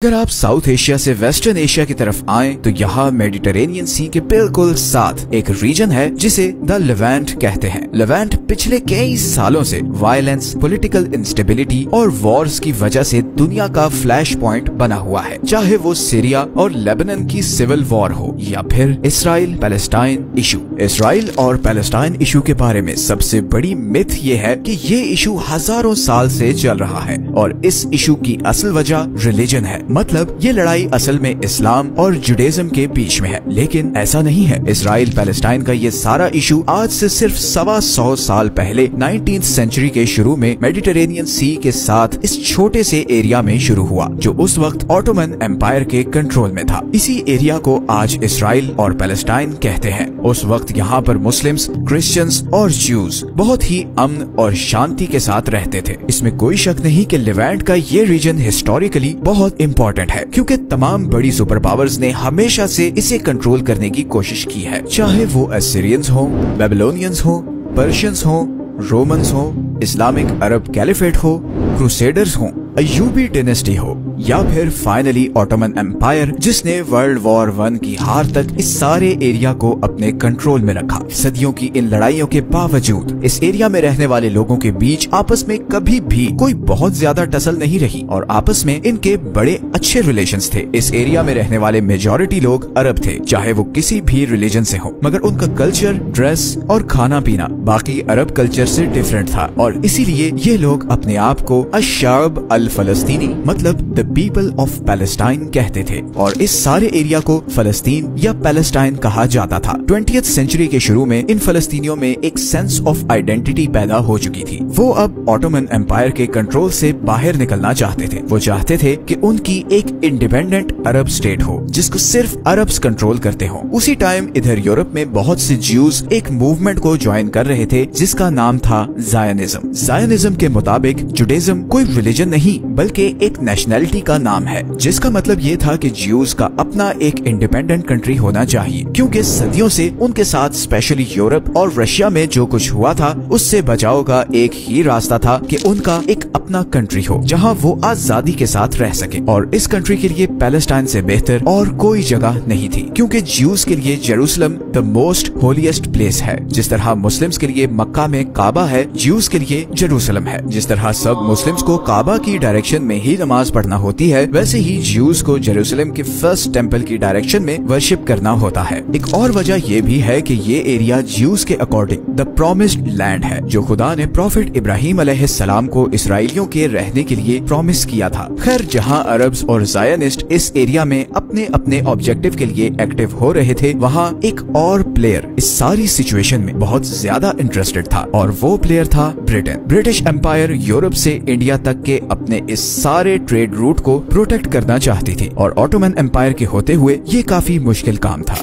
अगर आप south Asia से वेस्टर्न एशिया की तरफ आएं तो यहाँ मेडिटेरेनियन सी के बिल्कुल साथ एक रीजन है जिसे द लेवेंट कहते हैं। लेवेंट पिछले कई सालों से वायलेंस, पॉलिटिकल इंस्टेबिलिटी और वॉर्स की वजह से दुनिया का फ्लैश पॉइंट बना हुआ है, चाहे वो सीरिया और लेबनान की सिविल वॉर हो या फिर इसराइल पैलेस्टाइन इशू। इसराइल और पैलेस्टाइन इशू के बारे में सबसे बड़ी मिथ ये है कि ये इशू हजारों साल से चल रहा है और इस इशू की असल वजह रिलीजन है। मतलब ये लड़ाई असल में इस्लाम और जुडाइज्म के बीच में है, लेकिन ऐसा नहीं है। इसराइल पैलेस्टाइन का ये सारा इशू आज से सिर्फ 125 साल पहले 19th सेंचुरी के शुरू में मेडिटेरेनियन सी के साथ इस छोटे से एरिया में शुरू हुआ जो उस वक्त ऑटोमन एम्पायर के कंट्रोल में था। इसी एरिया को आज इसराइल और पैलेस्टाइन कहते हैं। उस वक्त यहाँ पर मुस्लिम्स, क्रिश्चियंस और ज्यूज बहुत ही अमन और शांति के साथ रहते थे। इसमें कोई शक नहीं कि लेवेंट का ये रीजन हिस्टोरिकली बहुत इम्पोर्टेंट है, क्योंकि तमाम बड़ी सुपर पावर्स ने हमेशा से इसे कंट्रोल करने की कोशिश की है, चाहे वो असीरियंस हो, बेबीलोनियंस हो, पर्शियंस हो, रोमन्स हो, इस्लामिक अरब कैलिफेट हो, क्रूसेडर्स हो, अयूबी डायनेस्टी हो या फिर फाइनली ऑटोमन एम्पायर जिसने वर्ल्ड वॉर 1 की हार तक इस सारे एरिया को अपने कंट्रोल में रखा। सदियों की इन लड़ाइयों के बावजूद इस एरिया में रहने वाले लोगों के बीच आपस में कभी भी कोई बहुत ज्यादा टसल नहीं रही और आपस में इनके बड़े अच्छे रिलेशंस थे। इस एरिया में रहने वाले मेजॉरिटी लोग अरब थे, चाहे वो किसी भी रिलीजन से हो, मगर उनका कल्चर, ड्रेस और खाना पीना बाकी अरब कल्चर से डिफरेंट था और इसीलिए ये लोग अपने आप को अशाब अल फलस्तीनी मतलब द पीपल ऑफ पैलेस्टाइन कहते थे और इस सारे एरिया को फलस्तीन या पैलेस्टाइन कहा जाता था। 20th सेंचुरी के शुरू में इन फलस्तीनियों में एक सेंस ऑफ आइडेंटिटी पैदा हो चुकी थी। वो अब ऑटोमन एम्पायर के कंट्रोल से बाहर निकलना चाहते थे। वो चाहते थे कि उनकी एक इंडिपेंडेंट अरब स्टेट हो जिसको सिर्फ अरब्स कंट्रोल करते हो। उसी टाइम इधर यूरोप में बहुत से ज्यूज एक मूवमेंट को ज्वाइन कर रहे थे जिसका नाम था जायनिज्म। जायनिज्म के मुताबिक जुडाइज्म कोई रिलीजन नहीं बल्कि एक नेशनैलिटी का नाम है, जिसका मतलब ये था कि ज्यूज का अपना एक इंडिपेंडेंट कंट्री होना चाहिए, क्योंकि सदियों से उनके साथ स्पेशली यूरोप और रशिया में जो कुछ हुआ था उससे बचाव का एक ही रास्ता था कि उनका एक अपना कंट्री हो जहां वो आजादी के साथ रह सके। और इस कंट्री के लिए पैलेस्टाइन से बेहतर और कोई जगह नहीं थी, क्योंकि ज्यूज के लिए Jerusalem the most holiest place है। जिस तरह मुस्लिम्स के लिए मक्का में काबा है, ज्यूज के लिए जेरूसलम है। जिस तरह सब मुस्लिम्स को काबा की डायरेक्शन में ही नमाज पढ़ना होती है, वैसे ही ज्यूज को जेरूसलम के फर्स्ट टेम्पल की डायरेक्शन में वर्शिप करना होता है। एक और वजह ये भी है कि ये एरिया ज्यूज के अकॉर्डिंग द प्रॉमिस्ड लैंड है, जो खुदा ने प्रॉफिट इब्राहिम अलैहिस्सलाम को इसराइलियों के रहने के लिए प्रॉमिस किया था। खैर, जहाँ अरब्स और जायनिस्ट इस एरिया में अपने अपने ऑब्जेक्टिव के लिए एक्टिव हो रहे थे, वहाँ एक और प्लेयर इस सारी सिचुएशन में बहुत ज्यादा इंटरेस्टेड था और वो प्लेयर था ब्रिटेन। ब्रिटिश एम्पायर यूरोप से इंडिया तक के अपने इस सारे ट्रेड रूट को प्रोटेक्ट करना चाहती थी और ऑटोमन एम्पायर के होते हुए ये काफी मुश्किल काम था।